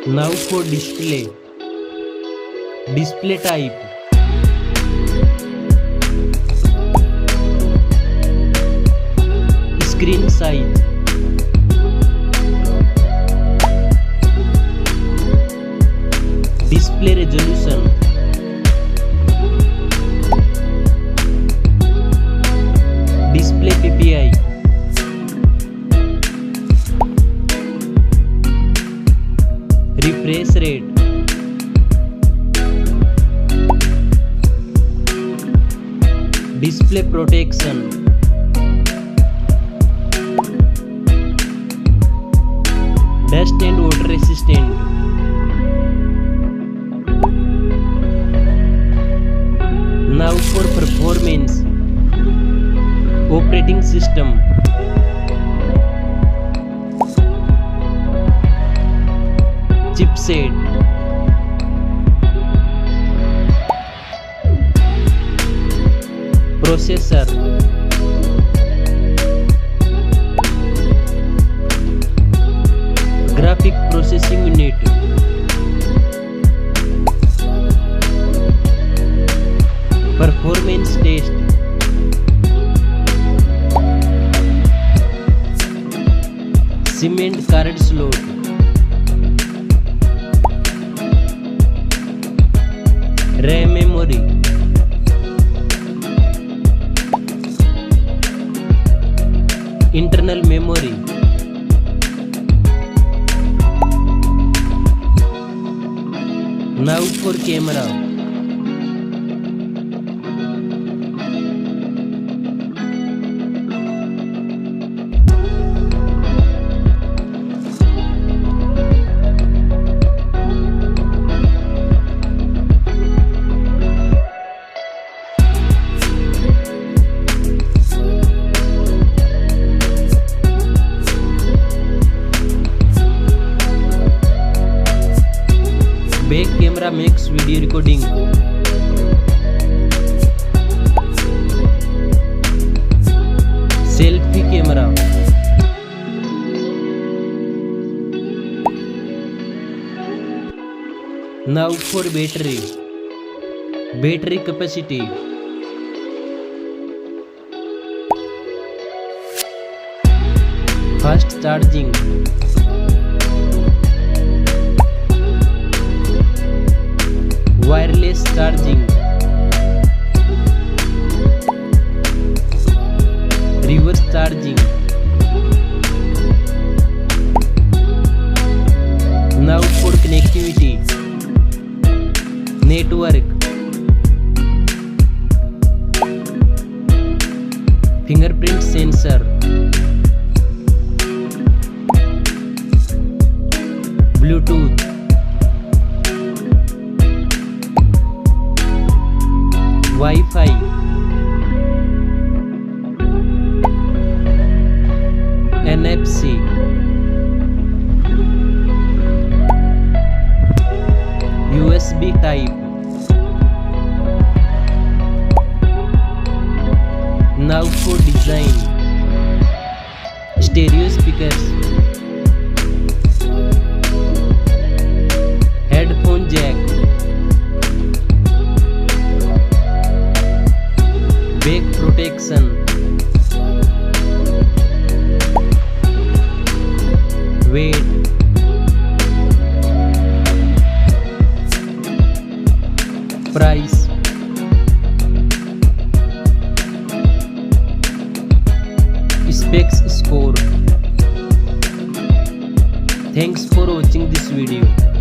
Now for display type, screen size, display resolution, display PPI, refresh rate, display protection, dust and water resistant, now for performance, operating system, chipset, processor, graphic processing unit, performance test, cement card slot, RAM memory, internal memory, now for camera, back camera makes video recording, selfie camera, now for battery capacity, fast charging, wireless charging, reverse charging, now for connectivity, network, fingerprint sensor, Bluetooth, Wi-Fi, NFC, USB type, now for design, stereo speakers, headphone jack, back protection, weight, price, specs score. Thanks for watching this video.